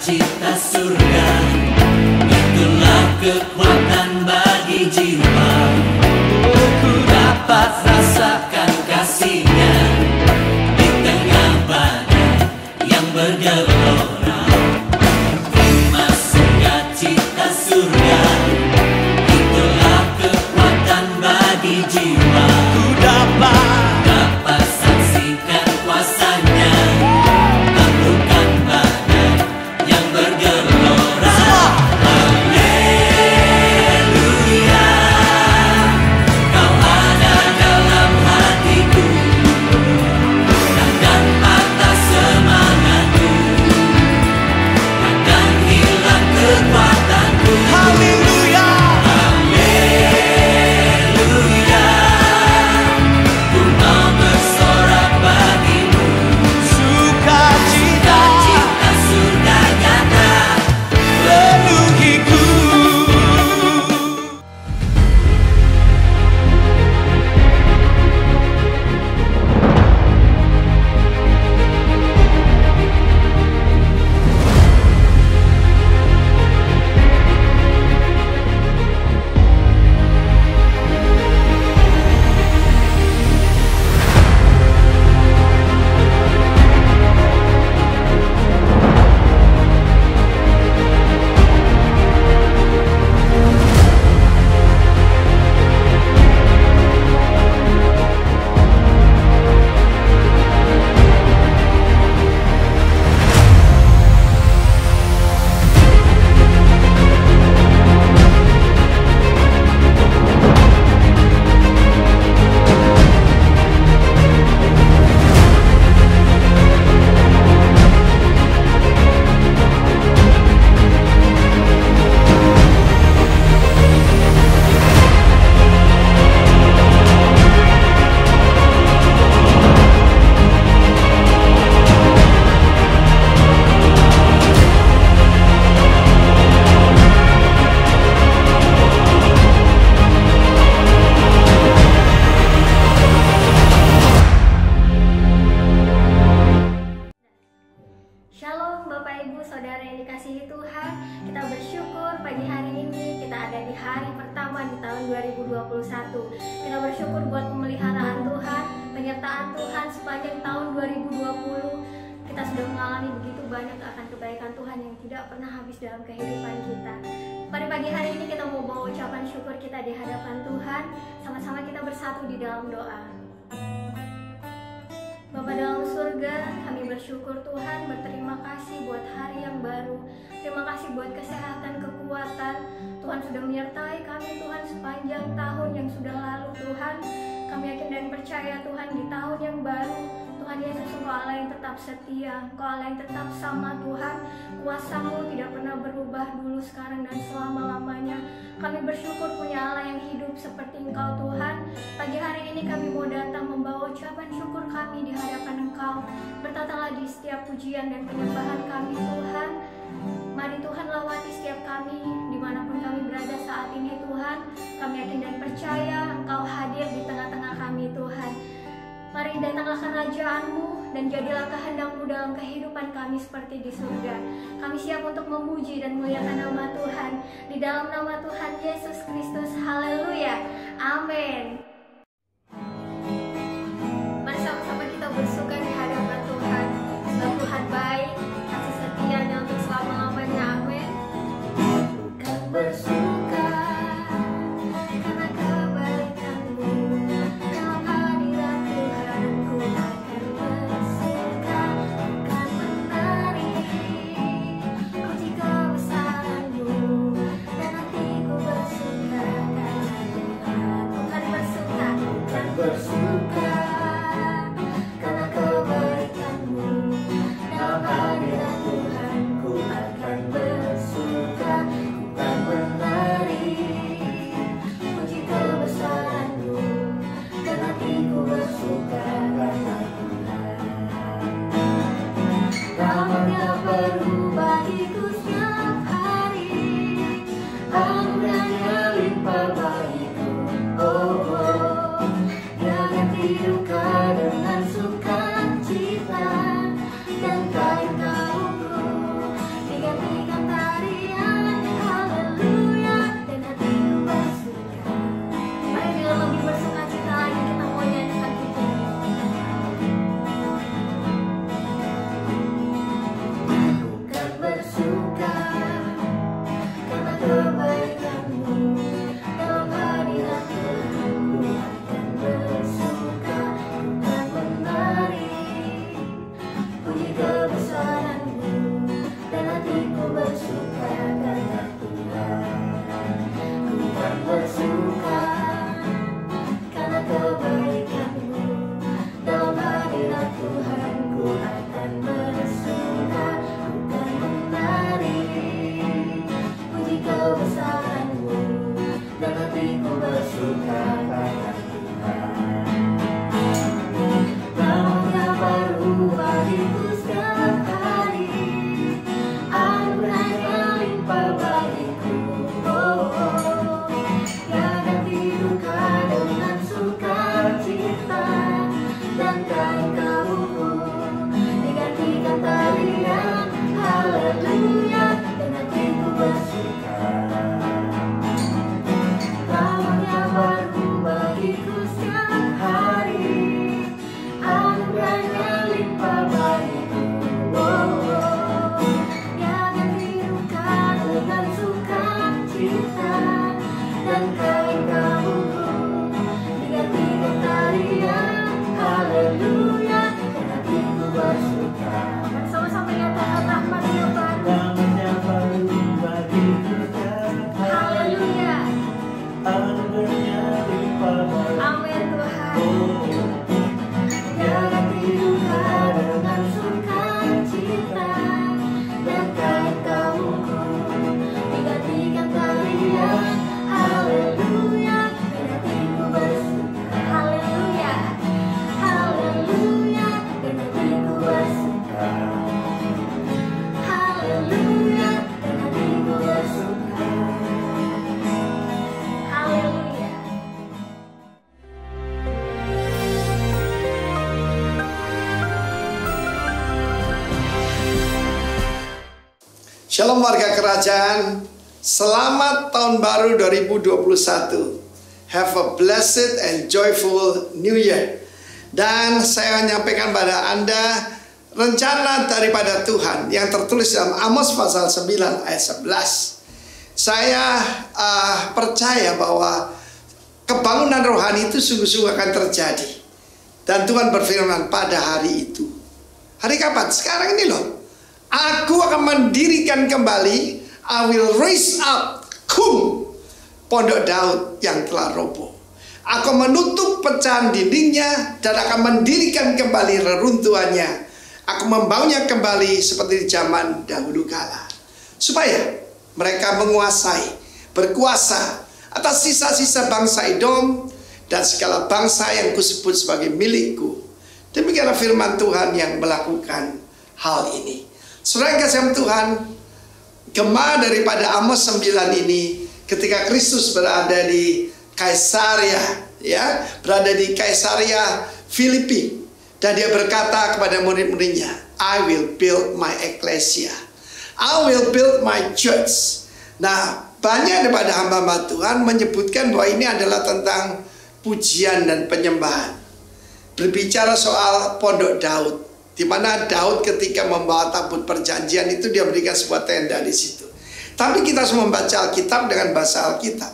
Sukacita surga, itulah kekuatan bagi jiwa. Ku dapat rasakan kasih-Nya di tengah badai yang bergelora. Terima sukacita surga, itulah kekuatan bagi jiwa. Ku dapat saksikan kuasa-Nya, taklukkan badai yang bergelora. Haleluya, Kau ada dalam hatiku, takkan patah semangatku, takkan hilang kekuatanku. Haleluya, haleluya, ku mau bersorak bagimu. Sukacita surga nyata penuhiku. Shalom Bapak Ibu Saudara yang dikasihi Tuhan. Kita bersyukur pagi hari ini kita ada di hari pertama di tahun 2021. Kita bersyukur buat pemeliharaan Tuhan, penyertaan Tuhan sepanjang tahun 2020. Kita sudah mengalami begitu banyak akan kebaikan Tuhan yang tidak pernah habis dalam kehidupan kita. Pada pagi hari ini kita mau bawa ucapan syukur kita di hadapan Tuhan. Sama-sama kita bersatu di dalam doa. Bapa dalam surga, kami bersyukur Tuhan, berterima kasih buat hari yang baru. Terima kasih buat kesehatan, kekuatan. Tuhan sudah menyertai kami Tuhan sepanjang tahun yang sudah lalu Tuhan. Kami yakin dan percaya Tuhan di tahun yang baru, Tuhan Yesus Engkau Allah yang tetap setia, Engkau Allah yang tetap sama Tuhan. Kuasa-Mu tidak pernah berubah dulu, sekarang dan selama-lamanya. Kami bersyukur punya Allah yang hidup seperti Engkau Tuhan. Pagi hari ini kami mau datang membawa ucapan syukur kami di hadapan Engkau. Bertatalah di setiap pujian dan penyembahan kami Tuhan. Mari Tuhan lawati setiap kami dimanapun kami berada saat ini Tuhan. Kami yakin dan percaya Engkau hadir di tengah-tengah kami Tuhan. Mari datanglah kerajaan-Mu dan jadilah kehendak-Mu dalam kehidupan kami seperti di surga. Kami siap untuk memuji dan memuliakan nama Tuhan. Di dalam nama Tuhan Yesus Kristus. Haleluya. Amin. Mari sama-sama kita bersuka di hadapan Tuhan. Sebab Tuhan baik, kasih setia-Nya untuk selama-lamanya. Amin. Bukan bersuka karena kebaikan-Mu, dalam hadirat Tuhan ku akan bersuka. Bukan menari puji kebesaran-Mu, dan hatiku bersuka karena Tuhan. Bukan bersuka, bukan bersuka karena kebaikan-Mu, dalam hadirat Tuhan ku akan bersuka. Bukan menari puji kebesaran-Mu, dan hatiku bersuka karena Tuhan. Rahmat-Nya baru bagiku setiap hari, anugerah-Nya limpah bagiku. Oh, Dia ganti duka dengan sukacita, dan kain kaumku diganti Shalom warga kerajaan, selamat tahun baru 2021. Have a blessed and joyful new year. Dan saya menyampaikan pada Anda rencana daripada Tuhan yang tertulis dalam Amos pasal 9 ayat 11. Saya percaya bahwa kebangunan rohani itu sungguh-sungguh akan terjadi. Dan Tuhan berfirman pada hari itu. Hari kapan? Sekarang ini loh. Aku akan mendirikan kembali, I will raise up pondok Daud yang telah roboh. Aku menutup pecahan dindingnya dan akan mendirikan kembali reruntuhannya. Aku membangunnya kembali seperti di zaman dahulu kala. Supaya mereka menguasai, berkuasa atas sisa-sisa bangsa Edom dan segala bangsa yang kusebut sebagai milikku. Demikianlah firman Tuhan yang melakukan hal ini. Saudara yang kasih Tuhan, gema daripada Amos 9 ini ketika Kristus berada di Kaisaria, ya, berada di Kaisaria Filipi, dan dia berkata kepada murid-muridnya, I will build my ecclesia, I will build my church. Nah, banyak daripada hamba-hamba Tuhan menyebutkan bahwa ini adalah tentang pujian dan penyembahan. Berbicara soal pondok Daud, di mana Daud ketika membawa tabut perjanjian itu dia berikan sebuah tenda di situ. Tapi kita harus membaca Alkitab dengan bahasa Alkitab.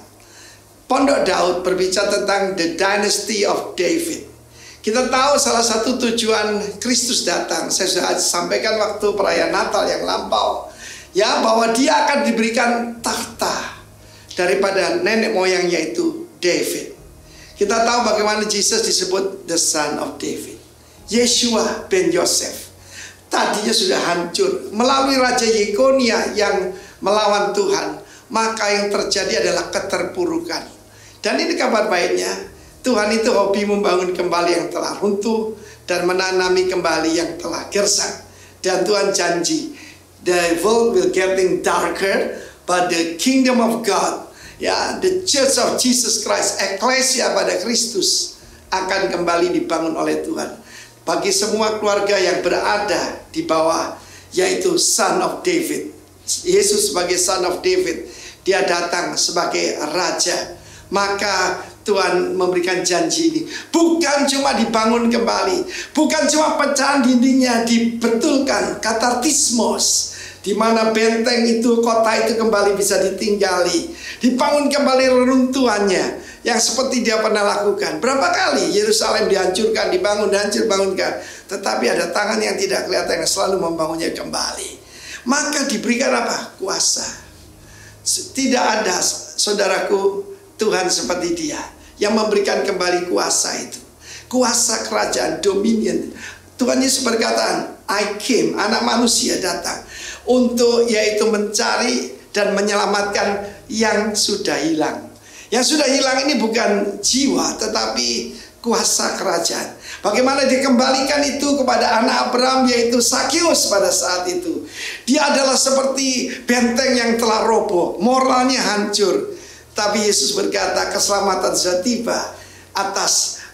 Pondok Daud berbicara tentang the dynasty of David. Kita tahu salah satu tujuan Kristus datang, saya sudah sampaikan waktu perayaan Natal yang lampau, ya, bahwa dia akan diberikan tahta daripada nenek moyang yaitu David. Kita tahu bagaimana Yesus disebut the son of David. Yeshua ben Yosef tadinya sudah hancur melalui Raja Yekonia yang melawan Tuhan, maka yang terjadi adalah keterpurukan. Dan ini kabar baiknya, Tuhan itu hobi membangun kembali yang telah runtuh dan menanami kembali yang telah gersang. Dan Tuhan janji, the world will getting darker, but the kingdom of God, ya, the church of Jesus Christ, ecclesia pada Kristus, akan kembali dibangun oleh Tuhan. Bagi semua keluarga yang berada di bawah, yaitu Son of David. Yesus sebagai Son of David, dia datang sebagai Raja. Maka Tuhan memberikan janji ini, bukan cuma dibangun kembali, bukan cuma pecahan dindingnya dibetulkan, katartismos, di mana benteng itu, kota itu kembali bisa ditinggali, dibangun kembali reruntuhannya, yang seperti dia pernah lakukan. Berapa kali Yerusalem dihancurkan, dibangun, dihancur, bangunkan, tetapi ada tangan yang tidak kelihatan yang selalu membangunnya kembali. Maka diberikan apa? Kuasa. Tidak ada, saudaraku, Tuhan seperti dia yang memberikan kembali kuasa itu. Kuasa kerajaan, dominion. Tuhan Yesus berkata, I came, anak manusia datang untuk yaitu mencari dan menyelamatkan yang sudah hilang. Yang sudah hilang ini bukan jiwa, tetapi kuasa kerajaan. Bagaimana dikembalikan itu kepada anak Abraham, yaitu Sakius pada saat itu. Dia adalah seperti benteng yang telah roboh, moralnya hancur. Tapi Yesus berkata keselamatan sudah tiba atas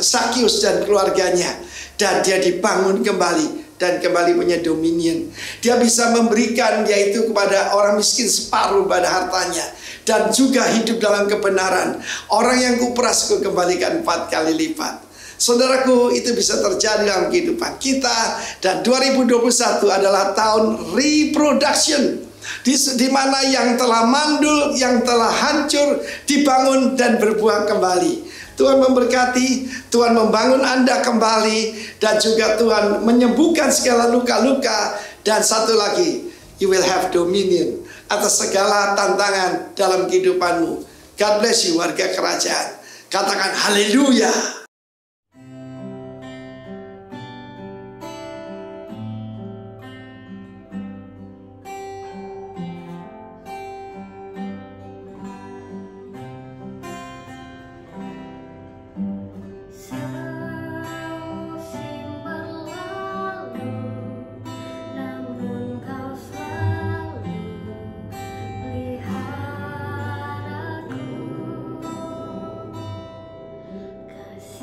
Sakius dan keluarganya. Dan dia dibangun kembali dan kembali punya dominion. Dia bisa memberikan yaitu kepada orang miskin separuh pada hartanya. Dan juga hidup dalam kebenaran. Orang yang kuperas kembalikan 4 kali lipat. Saudaraku, itu bisa terjadi dalam kehidupan kita. Dan 2021 adalah tahun reproduction. Di mana yang telah mandul, yang telah hancur, dibangun dan berbuah kembali. Tuhan memberkati, Tuhan membangun Anda kembali. Dan juga Tuhan menyembuhkan segala luka-luka. Dan satu lagi, you will have dominion atas segala tantangan dalam kehidupanmu. God bless you warga kerajaan. Katakan haleluya. Kasih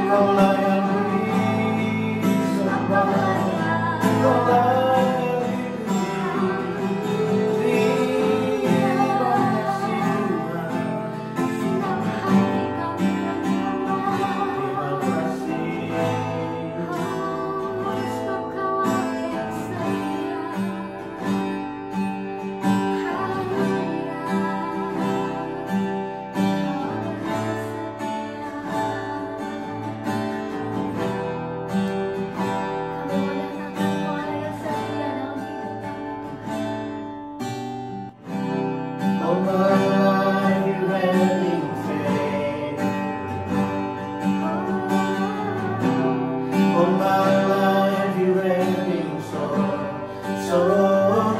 Kaulah yang disembah, Kaulah yang dipuji. Terima kasih Tuhan, terima All my life you have been faithful. All my life you have been so good.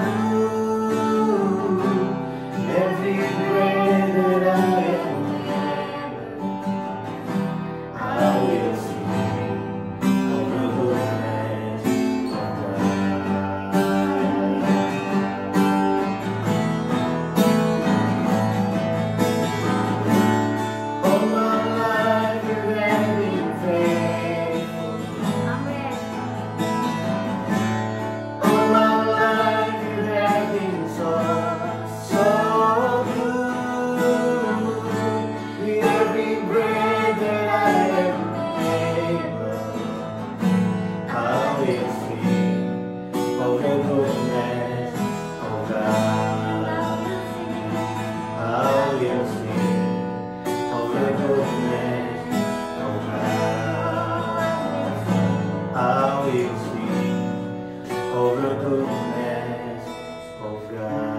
Every breath that I am able, I will sing of the goodness of God. All my life you have been faithful. All my life you have been so good. With every breath that I am able, I will sing of the goodness of God. I will sing of the goodness of God. I will sing of the goodness of God.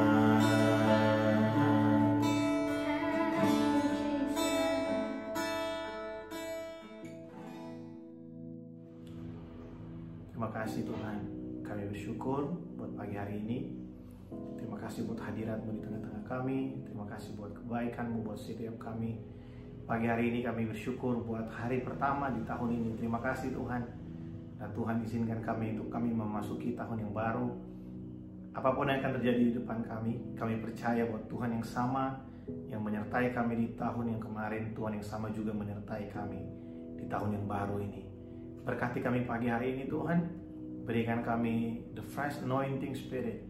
Terima kasih Tuhan, kami bersyukur buat pagi hari ini. Terima kasih buat hadirat-Mu di tengah-tengah kami. Terima kasih buat kebaikan-Mu buat setiap kami. Pagi hari ini kami bersyukur buat hari pertama di tahun ini. Terima kasih Tuhan. Dan Tuhan izinkan kami untuk kami memasuki tahun yang baru. Apapun yang akan terjadi di depan kami percaya bahwa Tuhan yang sama yang menyertai kami di tahun yang kemarin, Tuhan yang sama juga menyertai kami di tahun yang baru ini. Berkati kami pagi hari ini Tuhan. Berikan kami the fresh anointing spirit.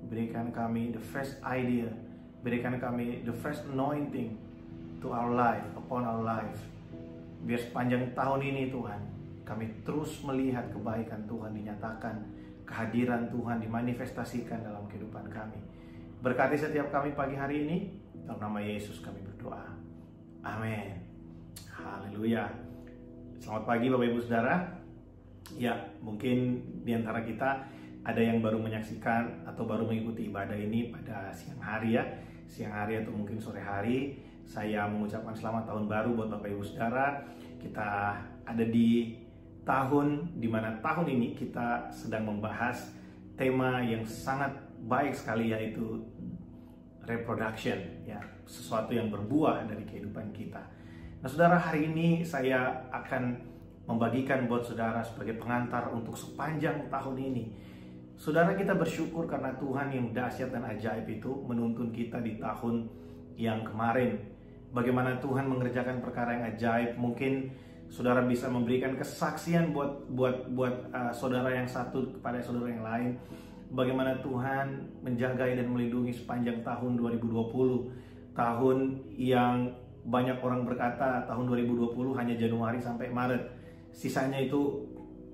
Berikan kami the fresh idea. Berikan kami the fresh anointing to our life, upon our life. Biar sepanjang tahun ini Tuhan, kami terus melihat kebaikan Tuhan dinyatakan, kehadiran Tuhan dimanifestasikan dalam kehidupan kami. Berkati setiap kami pagi hari ini, dalam nama Yesus kami berdoa. Amin. Haleluya. Selamat pagi Bapak Ibu Saudara. Ya, mungkin di antara kita ada yang baru menyaksikan atau baru mengikuti ibadah ini pada siang hari ya. Siang hari atau mungkin sore hari. Saya mengucapkan selamat tahun baru buat Bapak Ibu Saudara. Kita ada di tahun dimana tahun ini kita sedang membahas tema yang sangat baik sekali, yaitu reproduction, ya, sesuatu yang berbuah dari kehidupan kita. Nah saudara, hari ini saya akan membagikan buat saudara sebagai pengantar untuk sepanjang tahun ini. Saudara, kita bersyukur karena Tuhan yang dahsyat dan ajaib itu menuntun kita di tahun yang kemarin. Bagaimana Tuhan mengerjakan perkara yang ajaib. Mungkin saudara bisa memberikan kesaksian buat saudara yang satu kepada saudara yang lain. Bagaimana Tuhan menjaga dan melindungi sepanjang tahun 2020. Tahun yang banyak orang berkata tahun 2020 hanya Januari sampai Maret. Sisanya itu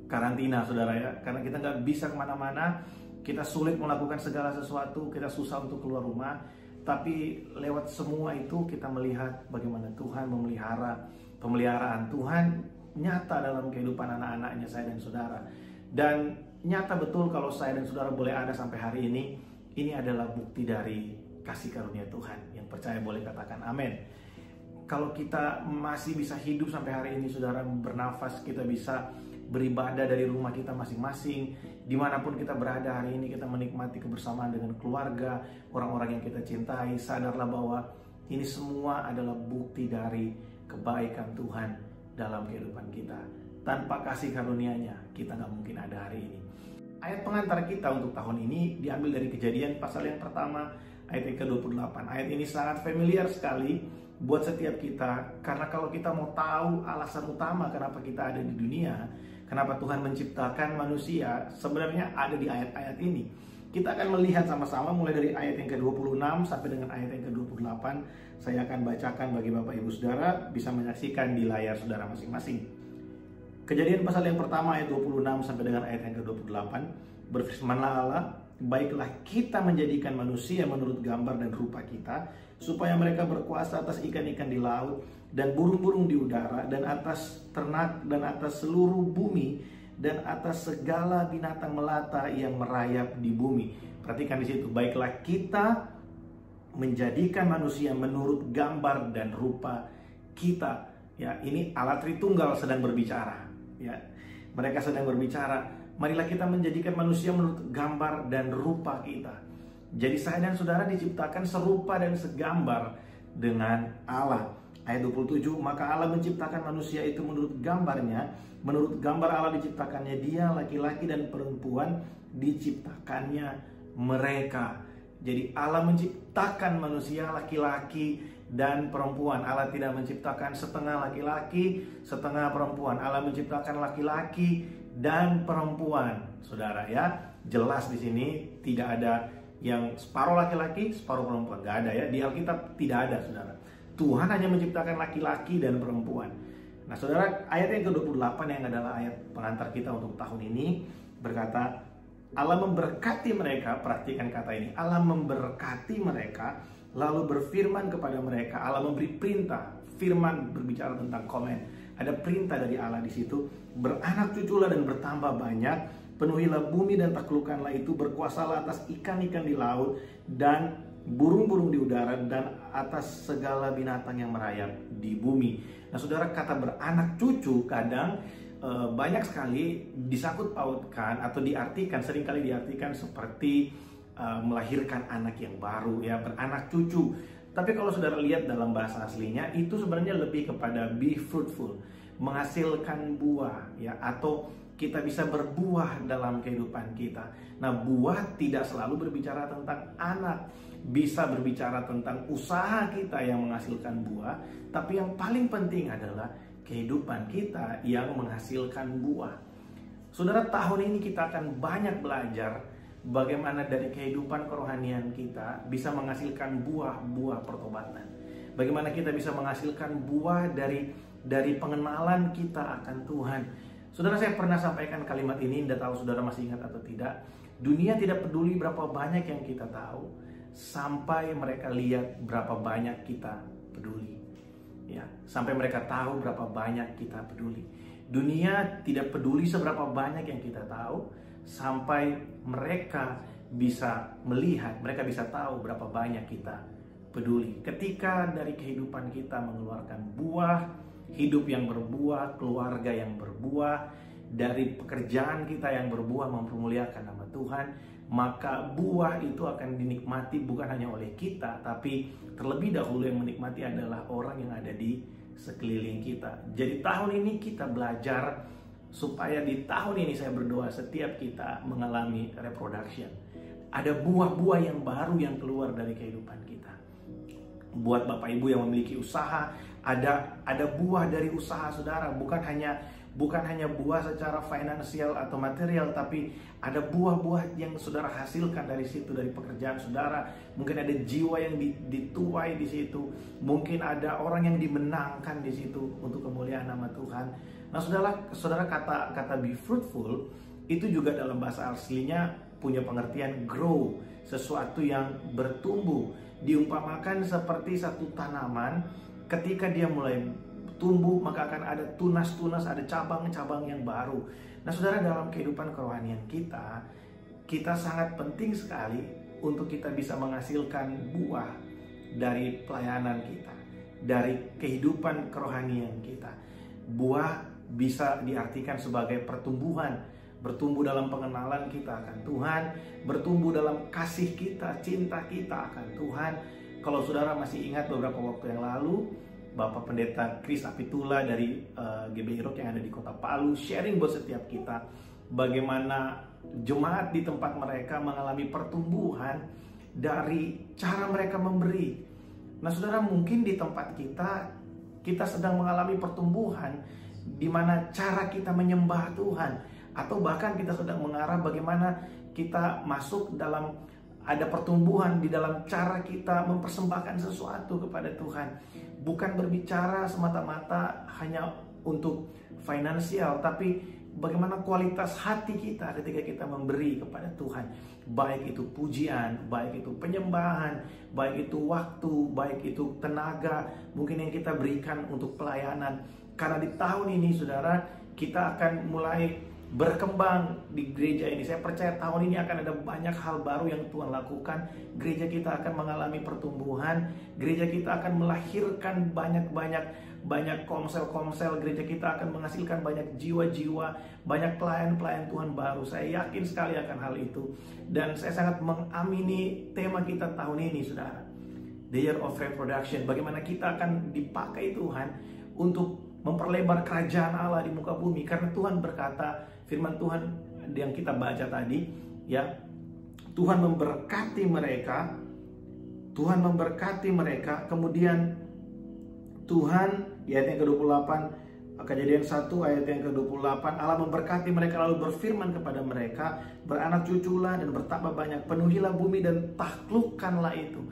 karantina saudara ya. Karena kita nggak bisa kemana-mana. Kita sulit melakukan segala sesuatu. Kita susah untuk keluar rumah. Tapi lewat semua itu kita melihat bagaimana Tuhan memelihara. Pemeliharaan Tuhan nyata dalam kehidupan anak-anaknya saya dan saudara. Dan nyata betul kalau saya dan saudara boleh ada sampai hari ini. Ini adalah bukti dari kasih karunia Tuhan. Yang percaya boleh katakan amin. Kalau kita masih bisa hidup sampai hari ini saudara, bernafas, kita bisa beribadah dari rumah kita masing-masing. Dimanapun kita berada hari ini, kita menikmati kebersamaan dengan keluarga, orang-orang yang kita cintai. Sadarlah bahwa ini semua adalah bukti dari kebaikan Tuhan dalam kehidupan kita. Tanpa kasih karunia-Nya, kita nggak mungkin ada hari ini. Ayat pengantar kita untuk tahun ini diambil dari Kejadian pasal yang pertama, ayat yang ke-28. Ayat ini sangat familiar sekali buat setiap kita. Karena kalau kita mau tahu alasan utama kenapa kita ada di dunia, kenapa Tuhan menciptakan manusia, sebenarnya ada di ayat-ayat ini. Kita akan melihat sama-sama mulai dari ayat yang ke-26 sampai dengan ayat yang ke-28. Saya akan bacakan bagi Bapak Ibu Saudara, bisa menyaksikan di layar saudara masing-masing. Kejadian pasal yang pertama ayat 26 sampai dengan ayat yang ke-28. Berfirmanlah Allah, baiklah kita menjadikan manusia menurut gambar dan rupa kita, supaya mereka berkuasa atas ikan-ikan di laut dan burung-burung di udara dan atas ternak dan atas seluruh bumi dan atas segala binatang melata yang merayap di bumi. Perhatikan di situ, baiklah kita menjadikan manusia menurut gambar dan rupa kita. Ya, ini Allah Tritunggal sedang berbicara. Ya, mereka sedang berbicara. Marilah kita menjadikan manusia menurut gambar dan rupa kita. Jadi saya dan saudara diciptakan serupa dan segambar dengan Allah. Ayat 27, maka Allah menciptakan manusia itu menurut gambarnya. Menurut gambar Allah diciptakannya dia, laki-laki dan perempuan diciptakannya mereka. Jadi Allah menciptakan manusia laki-laki dan perempuan. Allah tidak menciptakan setengah laki-laki, setengah perempuan. Allah menciptakan laki-laki dan perempuan. Saudara ya, jelas di sini tidak ada yang separuh laki-laki, separuh perempuan. Gak ada ya, di Alkitab tidak ada, saudara. Tuhan hanya menciptakan laki-laki dan perempuan. Nah saudara, ayat yang ke-28 yang adalah ayat pengantar kita untuk tahun ini berkata, Allah memberkati mereka. Perhatikan kata ini, Allah memberkati mereka, lalu berfirman kepada mereka. Allah memberi perintah. Firman berbicara tentang komen. Ada perintah dari Allah di situ. Beranak cuculah dan bertambah banyak, penuhilah bumi dan taklukkanlah itu, berkuasalah atas ikan-ikan di laut dan burung-burung di udara dan atas segala binatang yang merayap di bumi. Nah saudara, kata beranak cucu kadang banyak sekali disangkut pautkan atau diartikan, seringkali diartikan seperti melahirkan anak yang baru, ya, beranak cucu. Tapi kalau saudara lihat dalam bahasa aslinya, itu sebenarnya lebih kepada be fruitful, menghasilkan buah, ya, atau kita bisa berbuah dalam kehidupan kita. Nah, buah tidak selalu berbicara tentang anak, bisa berbicara tentang usaha kita yang menghasilkan buah, tapi yang paling penting adalah kehidupan kita yang menghasilkan buah. Saudara, tahun ini kita akan banyak belajar bagaimana dari kehidupan kerohanian kita bisa menghasilkan buah-buah pertobatan. Bagaimana kita bisa menghasilkan buah dari pengenalan kita akan Tuhan. Saudara, saya pernah sampaikan kalimat ini, tidak tahu saudara masih ingat atau tidak. Dunia tidak peduli berapa banyak yang kita tahu, sampai mereka lihat berapa banyak kita peduli. Ya, sampai mereka tahu berapa banyak kita peduli. Dunia tidak peduli seberapa banyak yang kita tahu, sampai mereka bisa melihat, mereka bisa tahu berapa banyak kita peduli. Ketika dari kehidupan kita mengeluarkan buah, hidup yang berbuah, keluarga yang berbuah, dari pekerjaan kita yang berbuah mempermuliakan nama Tuhan, maka buah itu akan dinikmati bukan hanya oleh kita, tapi terlebih dahulu yang menikmati adalah orang yang ada di sekeliling kita. Jadi tahun ini kita belajar supaya di tahun ini, saya berdoa setiap kita mengalami reproduction. Ada buah-buah yang baru yang keluar dari kehidupan kita. Buat Bapak Ibu yang memiliki usaha, ada buah dari usaha saudara, bukan hanya buah secara finansial atau material, tapi ada buah-buah yang saudara hasilkan dari situ, dari pekerjaan saudara. Mungkin ada jiwa yang dituai di situ, mungkin ada orang yang dimenangkan di situ untuk kemuliaan nama Tuhan. Nah, saudara, kata be fruitful itu juga dalam bahasa aslinya punya pengertian grow, sesuatu yang bertumbuh. Diumpamakan seperti satu tanaman, ketika dia mulai tumbuh maka akan ada tunas-tunas, ada cabang-cabang yang baru. Nah saudara, dalam kehidupan kerohanian kita sangat penting sekali untuk kita bisa menghasilkan buah dari pelayanan kita, dari kehidupan kerohanian kita. Buah bisa diartikan sebagai pertumbuhan, bertumbuh dalam pengenalan kita akan Tuhan, bertumbuh dalam kasih kita, cinta kita akan Tuhan. Kalau saudara masih ingat beberapa waktu yang lalu, Bapak Pendeta Chris Apitula dari GBI Rock yang ada di Kota Palu sharing buat setiap kita bagaimana jemaat di tempat mereka mengalami pertumbuhan dari cara mereka memberi. Nah saudara, mungkin di tempat kita sedang mengalami pertumbuhan di mana cara kita menyembah Tuhan, atau bahkan kita sedang mengarah bagaimana kita masuk dalam ada pertumbuhan di dalam cara kita mempersembahkan sesuatu kepada Tuhan. Bukan berbicara semata-mata hanya untuk finansial, tapi bagaimana kualitas hati kita ketika kita memberi kepada Tuhan. Baik itu pujian, baik itu penyembahan, baik itu waktu, baik itu tenaga mungkin yang kita berikan untuk pelayanan. Karena di tahun ini saudara, kita akan mulai berkembang di gereja ini. Saya percaya tahun ini akan ada banyak hal baru yang Tuhan lakukan. Gereja kita akan mengalami pertumbuhan. Gereja kita akan melahirkan banyak komsel-komsel. Gereja kita akan menghasilkan banyak jiwa-jiwa, banyak pelayan-pelayan Tuhan baru. Saya yakin sekali akan hal itu. Dan saya sangat mengamini tema kita tahun ini saudara, The Year of Reproduction. Bagaimana kita akan dipakai Tuhan untuk memperlebar kerajaan Allah di muka bumi. Karena Tuhan berkata, firman Tuhan yang kita baca tadi, ya, Tuhan memberkati mereka, kemudian Tuhan, di ayat yang ke-28, Kejadian 1 ayat yang ke-28, Allah memberkati mereka lalu berfirman kepada mereka, beranak cuculah dan bertambah banyak, penuhilah bumi dan taklukkanlah itu.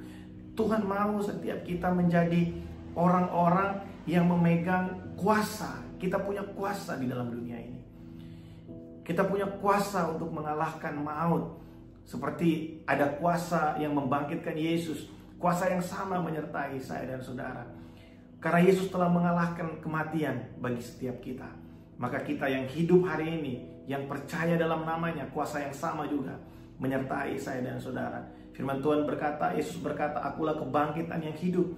Tuhan mau setiap kita menjadi orang-orang yang memegang kuasa. Kita punya kuasa di dalam dunia ini. Kita punya kuasa untuk mengalahkan maut. Seperti ada kuasa yang membangkitkan Yesus. Kuasa yang sama menyertai saya dan saudara. Karena Yesus telah mengalahkan kematian bagi setiap kita. Maka kita yang hidup hari ini, yang percaya dalam namanya, kuasa yang sama juga menyertai saya dan saudara. Firman Tuhan berkata, Yesus berkata, akulah kebangkitan yang hidup.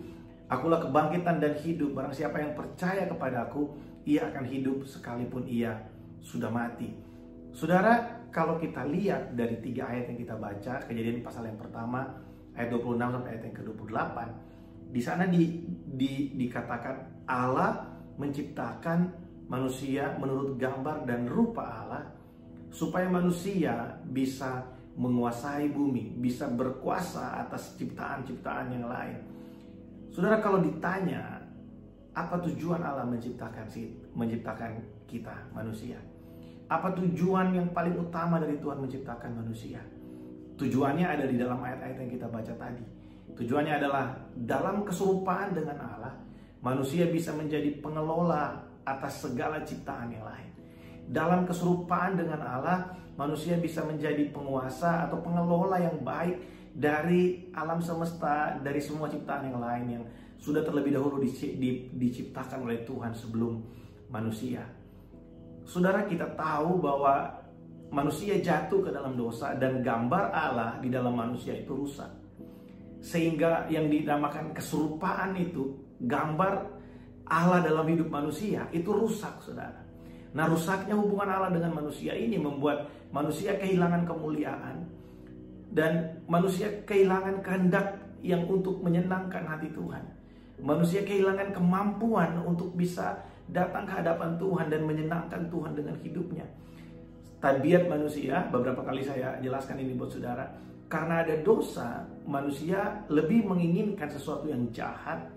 Akulah kebangkitan dan hidup. Barang siapa yang percaya kepada aku, ia akan hidup sekalipun ia sudah mati. Saudara, kalau kita lihat dari 3 ayat yang kita baca, Kejadian pasal yang pertama, ayat 26 sampai ayat yang ke-28, di sana dikatakan Allah menciptakan manusia menurut gambar dan rupa Allah, supaya manusia bisa menguasai bumi, bisa berkuasa atas ciptaan-ciptaan yang lain. Saudara, kalau ditanya apa tujuan Allah menciptakan kita manusia, apa tujuan yang paling utama dari Tuhan menciptakan manusia? Tujuannya ada di dalam ayat-ayat yang kita baca tadi. Tujuannya adalah dalam keserupaan dengan Allah, manusia bisa menjadi pengelola atas segala ciptaan yang lain. Dalam keserupaan dengan Allah, manusia bisa menjadi penguasa atau pengelola yang baik dari alam semesta, dari semua ciptaan yang lain yang sudah terlebih dahulu diciptakan oleh Tuhan sebelum manusia. Saudara, kita tahu bahwa manusia jatuh ke dalam dosa dan gambar Allah di dalam manusia itu rusak. Sehingga yang dinamakan keserupaan itu, gambar Allah dalam hidup manusia itu rusak, saudara. Nah, rusaknya hubungan Allah dengan manusia ini membuat manusia kehilangan kemuliaan dan manusia kehilangan kehendak yang untuk menyenangkan hati Tuhan. Manusia kehilangan kemampuan untuk bisa datang ke hadapan Tuhan dan menyenangkan Tuhan dengan hidupnya. Tabiat manusia, beberapa kali saya jelaskan ini buat saudara, karena ada dosa, manusia lebih menginginkan sesuatu yang jahat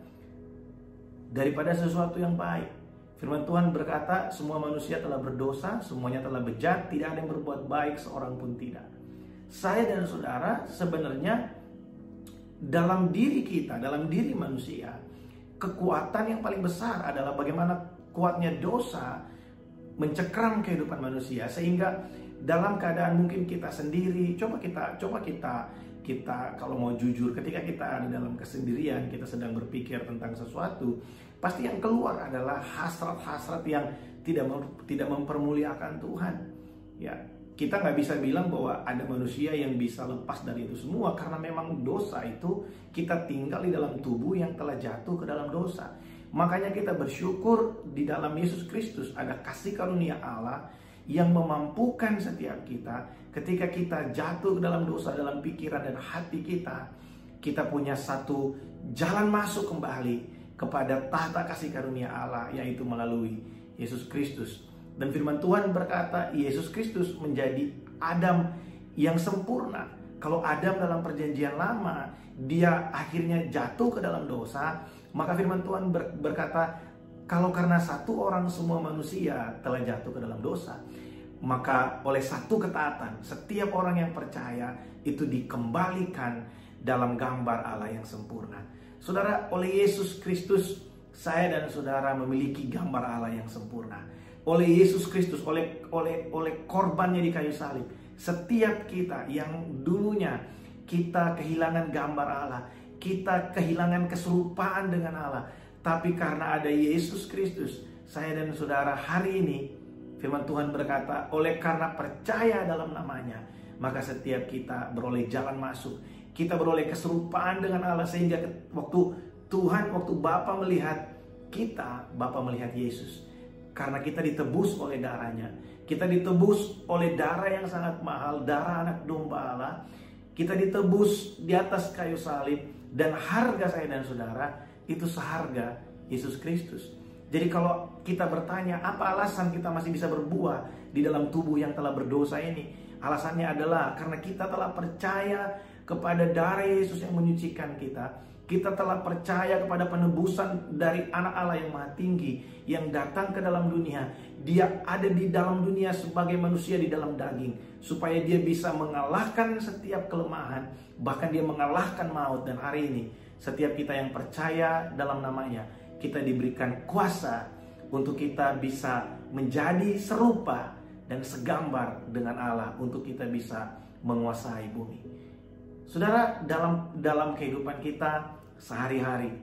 daripada sesuatu yang baik. Firman Tuhan berkata, semua manusia telah berdosa, semuanya telah bejat, tidak ada yang berbuat baik, seorang pun tidak. Saya dan saudara sebenarnya dalam diri kita, dalam diri manusia, kekuatan yang paling besar adalah bagaimana kuatnya dosa mencekram kehidupan manusia, sehingga dalam keadaan mungkin kita sendiri, coba kita kalau mau jujur, ketika kita ada dalam kesendirian, kita sedang berpikir tentang sesuatu, pasti yang keluar adalah hasrat-hasrat yang tidak mempermuliakan Tuhan. Ya, kita nggak bisa bilang bahwa ada manusia yang bisa lepas dari itu semua, karena memang dosa itu kita tinggal di dalam tubuh yang telah jatuh ke dalam dosa. Makanya kita bersyukur di dalam Yesus Kristus ada kasih karunia Allah yang memampukan setiap kita ketika kita jatuh ke dalam dosa, dalam pikiran dan hati kita. Kita punya satu jalan masuk kembali kepada tahta kasih karunia Allah, yaitu melalui Yesus Kristus. Dan firman Tuhan berkata, Yesus Kristus menjadi Adam yang sempurna. Kalau Adam dalam perjanjian lama, dia akhirnya jatuh ke dalam dosa, maka firman Tuhan berkata, kalau karena satu orang semua manusia telah jatuh ke dalam dosa, maka oleh satu ketaatan, setiap orang yang percaya itu dikembalikan dalam gambar Allah yang sempurna. Saudara, oleh Yesus Kristus, saya dan saudara memiliki gambar Allah yang sempurna. Oleh Yesus Kristus, oleh korbannya di kayu salib, setiap kita yang dulunya kita kehilangan gambar Allah, kita kehilangan keserupaan dengan Allah, tapi karena ada Yesus Kristus, saya dan saudara hari ini, firman Tuhan berkata, oleh karena percaya dalam namanya, maka setiap kita beroleh jalan masuk, kita beroleh keserupaan dengan Allah, sehingga waktu Bapa melihat kita, Bapa melihat Yesus. Karena kita ditebus oleh darahnya, kita ditebus oleh darah yang sangat mahal, darah anak domba Allah. Kita ditebus di atas kayu salib, dan harga saya dan saudara itu seharga Yesus Kristus. Jadi kalau kita bertanya, apa alasan kita masih bisa berbuah di dalam tubuh yang telah berdosa ini? Alasannya adalah karena kita telah percaya kepada darah Yesus yang menyucikan kita. Kita telah percaya kepada penebusan dari anak Allah yang maha tinggi, yang datang ke dalam dunia. Dia ada di dalam dunia sebagai manusia di dalam daging, supaya dia bisa mengalahkan setiap kelemahan, bahkan dia mengalahkan maut. Dan hari ini setiap kita yang percaya dalam namanya, kita diberikan kuasa untuk kita bisa menjadi serupa dan segambar dengan Allah, untuk kita bisa menguasai bumi. Saudara, dalam kehidupan kita sehari-hari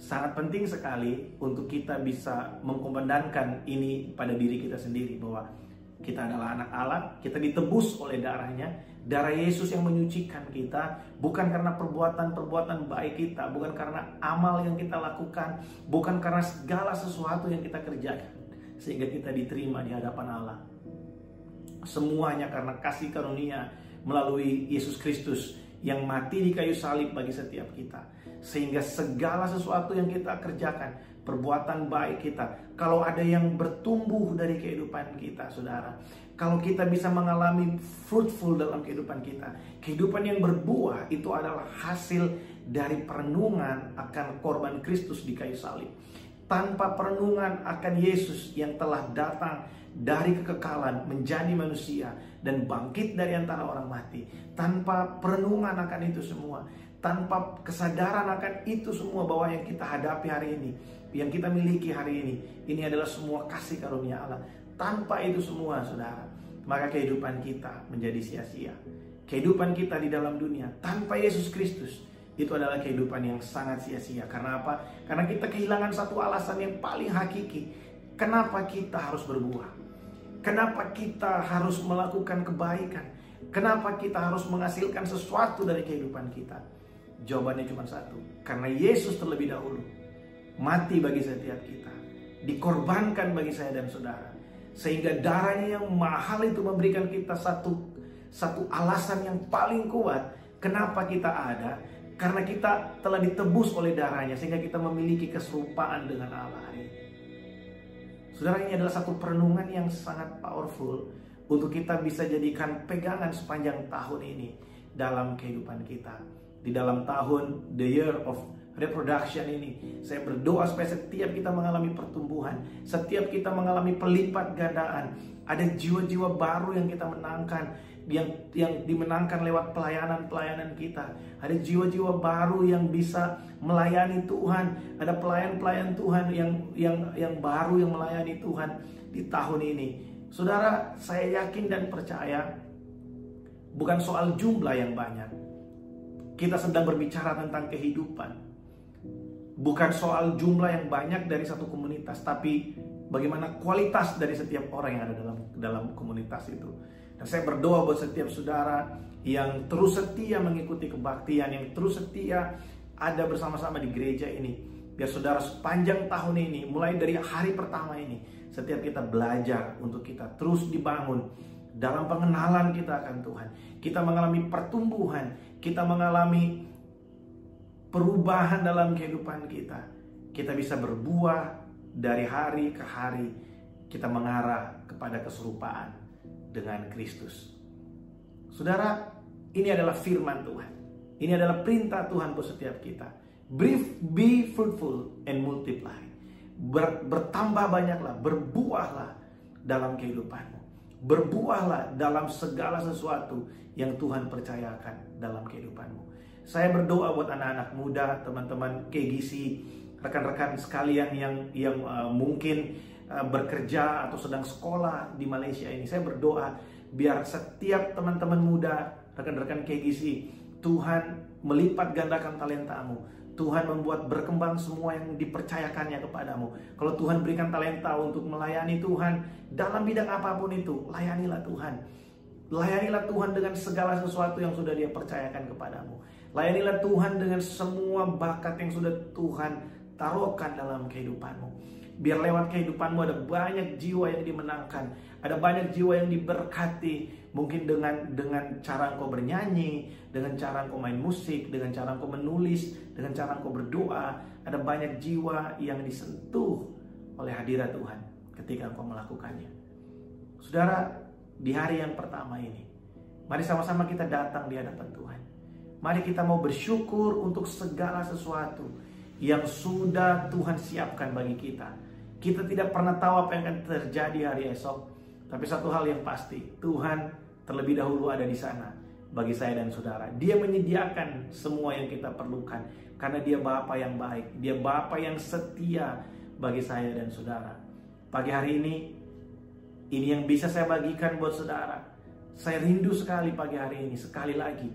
sangat penting sekali untuk kita bisa mengkumandangkan ini pada diri kita sendiri, bahwa kita adalah anak Allah, kita ditebus oleh darahnya, darah Yesus yang menyucikan kita, bukan karena perbuatan-perbuatan baik kita, bukan karena amal yang kita lakukan, bukan karena segala sesuatu yang kita kerjakan sehingga kita diterima di hadapan Allah. Semuanya karena kasih karunia melalui Yesus Kristus yang mati di kayu salib bagi setiap kita. Sehingga segala sesuatu yang kita kerjakan, perbuatan baik kita, kalau ada yang bertumbuh dari kehidupan kita, saudara, kalau kita bisa mengalami fruitful dalam kehidupan kita, kehidupan yang berbuah, itu adalah hasil dari perenungan akan korban Kristus di kayu salib. Tanpa perenungan akan Yesus yang telah datang dari kekekalan menjadi manusia dan bangkit dari antara orang mati, tanpa perenungan akan itu semua, tanpa kesadaran akan itu semua, bahwa yang kita hadapi hari ini, yang kita miliki hari ini adalah semua kasih karunia Allah. Tanpa itu semua, saudara, maka kehidupan kita menjadi sia-sia. Kehidupan kita di dalam dunia tanpa Yesus Kristus itu adalah kehidupan yang sangat sia-sia. Karena apa? Karena kita kehilangan satu alasan yang paling hakiki. Kenapa kita harus berbuah? Kenapa kita harus melakukan kebaikan? Kenapa kita harus menghasilkan sesuatu dari kehidupan kita? Jawabannya cuma satu. Karena Yesus terlebih dahulu mati bagi setiap kita, dikorbankan bagi saya dan saudara, sehingga darahnya yang mahal itu memberikan kita satu alasan yang paling kuat kenapa kita ada. Karena kita telah ditebus oleh darahnya, sehingga kita memiliki keserupaan dengan Allah. Saudara, ini adalah satu perenungan yang sangat powerful untuk kita bisa jadikan pegangan sepanjang tahun ini dalam kehidupan kita. Di dalam tahun The Year of Reproduction ini, saya berdoa supaya setiap kita mengalami pertumbuhan, setiap kita mengalami pelipat gandaan. Ada jiwa-jiwa baru yang kita menangkan, yang dimenangkan lewat pelayanan kita. Ada jiwa-jiwa baru yang bisa melayani Tuhan. Ada pelayan-pelayan Tuhan yang baru yang melayani Tuhan di tahun ini. Saudara, saya yakin dan percaya bukan soal jumlah yang banyak. Kita sedang berbicara tentang kehidupan. Bukan soal jumlah yang banyak dari satu komunitas, tapi bagaimana kualitas dari setiap orang yang ada dalam komunitas itu. Dan saya berdoa buat setiap saudara yang terus setia mengikuti kebaktian, yang terus setia ada bersama-sama di gereja ini. Biar saudara sepanjang tahun ini, mulai dari hari pertama ini, setiap kita belajar untuk kita terus dibangun dalam pengenalan kita akan Tuhan. Kita mengalami pertumbuhan, kita mengalami perubahan dalam kehidupan kita. Kita bisa berbuah dari hari ke hari. Kita mengarah kepada keserupaan dengan Kristus. Saudara, Ini adalah firman Tuhan. Ini adalah perintah Tuhan buat setiap kita. Be fruitful and multiply. Bertambah banyaklah, berbuahlah dalam kehidupanmu. Berbuahlah dalam segala sesuatu yang Tuhan percayakan dalam kehidupanmu. Saya berdoa buat anak-anak muda, teman-teman KGC, rekan-rekan sekalian yang mungkin bekerja atau sedang sekolah di Malaysia ini. Saya berdoa biar setiap teman-teman muda, rekan-rekan KGC, Tuhan melipat gandakan talentamu. Tuhan membuat berkembang semua yang dipercayakannya kepadamu. Kalau Tuhan berikan talenta untuk melayani Tuhan dalam bidang apapun itu, layanilah Tuhan. Layanilah Tuhan dengan segala sesuatu yang sudah Dia percayakan kepadamu. Layanilah Tuhan dengan semua bakat yang sudah Tuhan taruhkan dalam kehidupanmu. Biar lewat kehidupanmu ada banyak jiwa yang dimenangkan, ada banyak jiwa yang diberkati. Mungkin dengan cara engkau bernyanyi, dengan cara engkau main musik, dengan cara engkau menulis, dengan cara engkau berdoa, ada banyak jiwa yang disentuh oleh hadirat Tuhan ketika engkau melakukannya. Saudara, di hari yang pertama ini, mari sama-sama kita datang di hadapan Tuhan. Mari kita mau bersyukur untuk segala sesuatu yang sudah Tuhan siapkan bagi kita. Kita tidak pernah tahu apa yang akan terjadi hari esok. Tapi satu hal yang pasti, Tuhan terlebih dahulu ada di sana bagi saya dan saudara. Dia menyediakan semua yang kita perlukan karena Dia Bapa yang baik. Dia Bapa yang setia bagi saya dan saudara. Pagi hari ini yang bisa saya bagikan buat saudara. Saya rindu sekali pagi hari ini. Sekali lagi,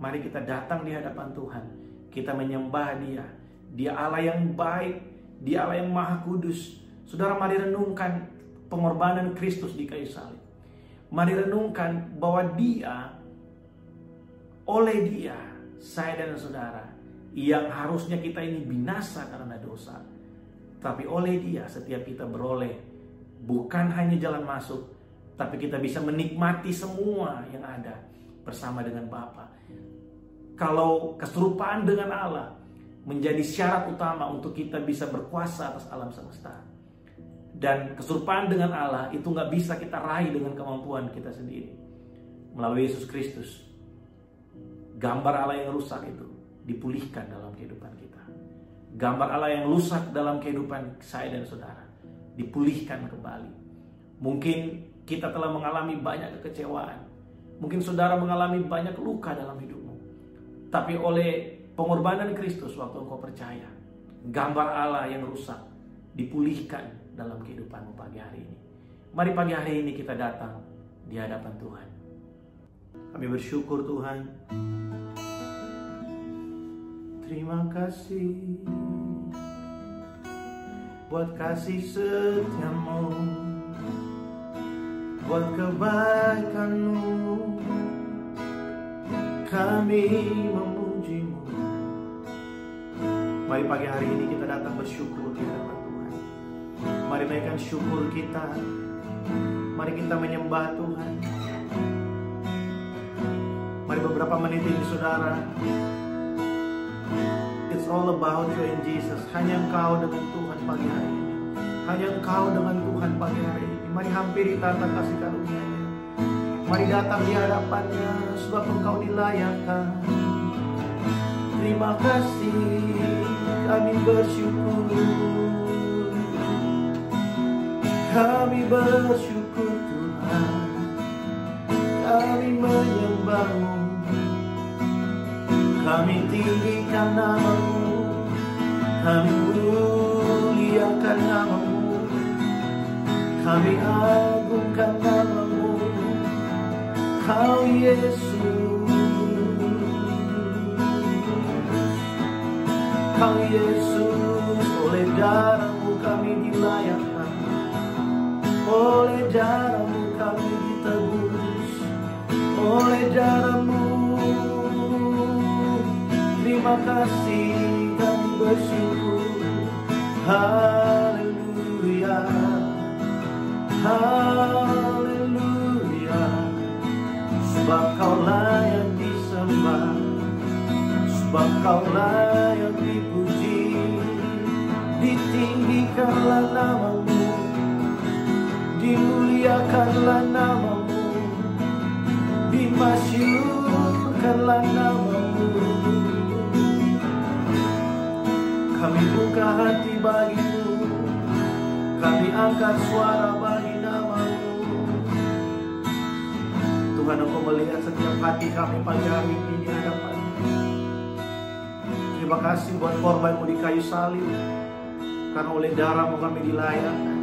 mari kita datang di hadapan Tuhan. Kita menyembah Dia. Dia Allah yang baik. Dia Allah yang maha kudus. Saudara, mari renungkan pengorbanan Kristus di kayu salib. Mari renungkan bahwa oleh Dia, saya dan saudara, yang harusnya kita ini binasa karena dosa, tapi oleh Dia setiap kita beroleh bukan hanya jalan masuk, tapi kita bisa menikmati semua yang ada bersama dengan Bapa. Kalau keserupaan dengan Allah menjadi syarat utama untuk kita bisa berkuasa atas alam semesta, dan keserupaan dengan Allah itu nggak bisa kita raih dengan kemampuan kita sendiri. Melalui Yesus Kristus, gambar Allah yang rusak itu dipulihkan dalam kehidupan kita. Gambar Allah yang rusak dalam kehidupan saya dan saudara dipulihkan kembali. Mungkin kita telah mengalami banyak kekecewaan. Mungkin saudara mengalami banyak luka dalam hidupmu. Tapi oleh pengorbanan Kristus waktu engkau percaya, gambar Allah yang rusak dipulihkan dalam kehidupanmu pagi hari ini. Mari pagi hari ini kita datang di hadapan Tuhan. Kami bersyukur Tuhan. Terima kasih buat kasih setiamu, buat kebaikanmu. Kami memujimu. Mari pagi hari ini kita datang bersyukur di hadapan Tuhan. Mari naikkan syukur kita. Mari kita menyembah Tuhan. Mari beberapa menit ini saudara, it's all about you and Jesus. Hanya Engkau dengan Tuhan pagi hari ini. Hanya Engkau dengan Tuhan pagi hari ini. Mari hampiri tata kasih karunia-Nya. Mari datang di hadapan-Nya, sebab Engkau dilayakkan. Terima kasih, kami bersyukur. Kami bersyukur Tuhan. Kami menyembah-Mu. Kami tinggikan nama-Mu. Kami muliakan nama-Mu. Kami agungkan nama-Mu. Kau Yesus. Kau Yesus. Oleh darah-Mu kami dilayakkan. Oleh darah-Mu kami ditebus. Oleh darah-Mu. Terima kasih, kami bersyukur. Haleluya. Haleluya. Sebab Kau layak disembah, sebab Kau layak dipuji. Ditinggikanlah nama-Mu, dimuliakanlah nama-Mu, dimasyhurkan muliakanlah nama-Mu. Kami buka hati bagi-Mu, kami angkat suara bagi nama-Mu. Tuhan, Engkau melihat setiap hati kami pagi hari ini di hadapan-Mu. Terima kasih buat korban-Mu di kayu salib, karena oleh darah-Mu kami dilayakkan,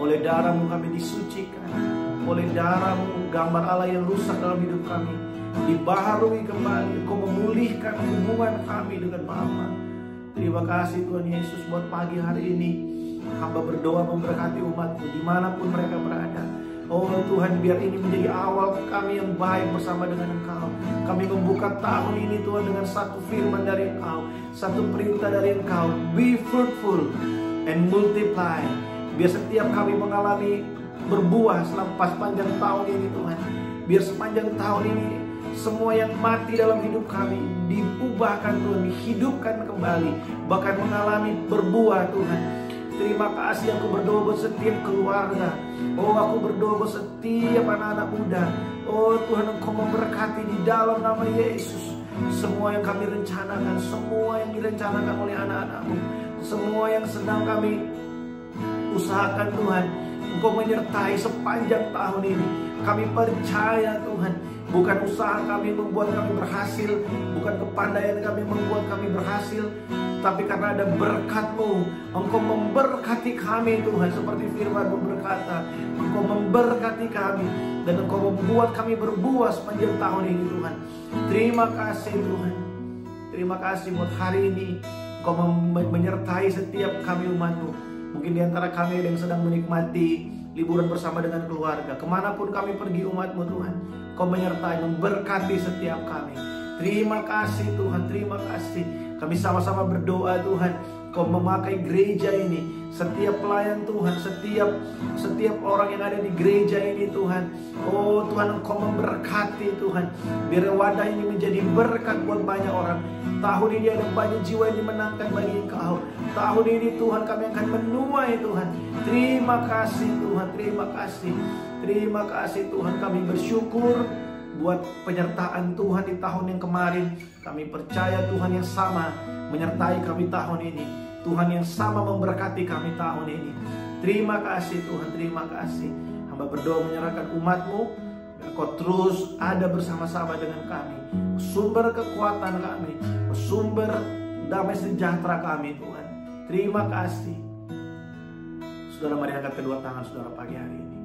oleh darah-Mu kami disucikan, oleh darah-Mu gambar Allah yang rusak dalam hidup kami dibaharui kembali. Engkau memulihkan hubungan kami dengan Bapa. Terima kasih Tuhan Yesus buat pagi hari ini. Hamba berdoa memberkati umat-Mu dimanapun mereka berada. Oh Tuhan, biar ini menjadi awal kami yang baik bersama dengan Engkau. Kami membuka tahun ini Tuhan dengan satu firman dari Engkau, satu perintah dari Engkau. Be fruitful and multiply. Biar setiap kami mengalami berbuah selama sepanjang tahun ini Tuhan. Biar sepanjang tahun ini semua yang mati dalam hidup kami diubahkan Tuhan, dihidupkan kembali, bahkan mengalami berbuah Tuhan. Terima kasih, aku berdoa buat setiap keluarga. Oh, aku berdoa buat setiap anak-anak muda. Oh Tuhan, Engkau memberkati di dalam nama Yesus semua yang kami rencanakan, semua yang direncanakan oleh anak-anak-Mu, semua yang sedang kami usahakan Tuhan. Engkau menyertai sepanjang tahun ini. Kami percaya Tuhan, bukan usaha kami membuat kami berhasil, bukan kepandaian kami membuat kami berhasil, tapi karena ada berkat-Mu, Engkau memberkati kami Tuhan. Seperti firman-Mu berkata, Engkau memberkati kami dan Engkau membuat kami berbuah sepanjang tahun ini Tuhan. Terima kasih Tuhan. Terima kasih buat hari ini Engkau menyertai setiap kami umat-Mu. Mungkin di antara kami yang sedang menikmati liburan bersama dengan keluarga, kemanapun kami pergi umat-Mu Tuhan, Kau menyertai, memberkati setiap kami. Terima kasih Tuhan, terima kasih. Kami sama-sama berdoa Tuhan, Kau memakai gereja ini, setiap pelayan Tuhan, setiap orang yang ada di gereja ini Tuhan. Oh Tuhan, Engkau memberkati Tuhan, biar wadah ini menjadi berkat buat banyak orang. Tahun ini ada banyak jiwa yang dimenangkan bagi Engkau. Tahun ini Tuhan kami akan menuai Tuhan. Terima kasih Tuhan, terima kasih. Terima kasih Tuhan, kami bersyukur buat penyertaan Tuhan di tahun yang kemarin. Kami percaya Tuhan yang sama menyertai kami tahun ini. Tuhan yang sama memberkati kami tahun ini. Terima kasih Tuhan, terima kasih. Hamba berdoa menyerahkan umat-Mu, Kau terus ada bersama-sama dengan kami, sumber kekuatan kami, sumber damai sejahtera kami Tuhan. Terima kasih. Saudara, mari angkat kedua tangan saudara pagi hari ini.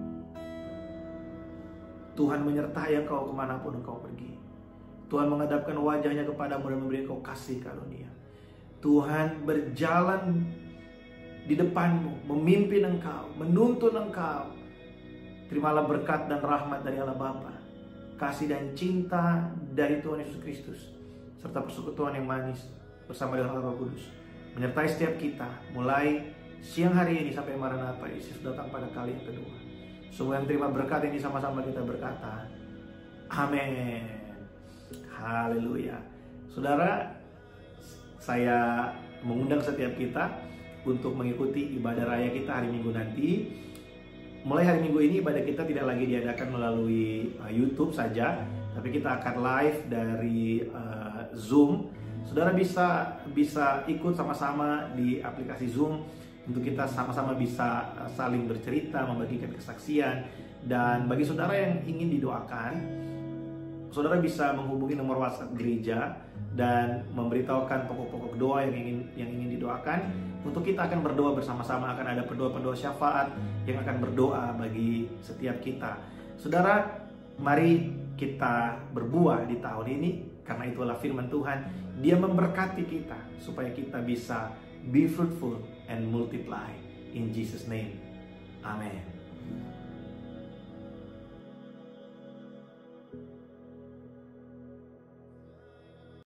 Tuhan menyertai engkau kemanapun engkau pergi. Tuhan menghadapkan wajahnya kepadamu dan memberi engkau kasih karunia. Tuhan berjalan di depanmu, memimpin engkau, menuntun engkau. Terimalah berkat dan rahmat dari Allah Bapa, kasih dan cinta dari Tuhan Yesus Kristus, serta persekutuan yang manis bersama dengan Allah Roh Kudus menyertai setiap kita mulai siang hari ini sampai Maranatha Yesus datang pada kali yang kedua. Semua yang terima berkat ini sama-sama kita berkata amin. Haleluya. Saudara, saya mengundang setiap kita untuk mengikuti ibadah raya kita hari Minggu nanti. Mulai hari Minggu ini ibadah kita tidak lagi diadakan melalui YouTube saja, tapi kita akan live dari Zoom. Saudara bisa ikut sama-sama di aplikasi Zoom untuk kita sama-sama bisa saling bercerita, membagikan kesaksian. Dan bagi saudara yang ingin didoakan, saudara bisa menghubungi nomor WhatsApp gereja dan memberitahukan pokok-pokok doa yang ingin didoakan. Untuk kita akan berdoa bersama-sama, akan ada pendoa-pendoa syafaat yang akan berdoa bagi setiap kita. Saudara, mari kita berbuah di tahun ini, karena itulah firman Tuhan. Dia memberkati kita supaya kita bisa be fruitful and multiply. In Jesus' name, amen.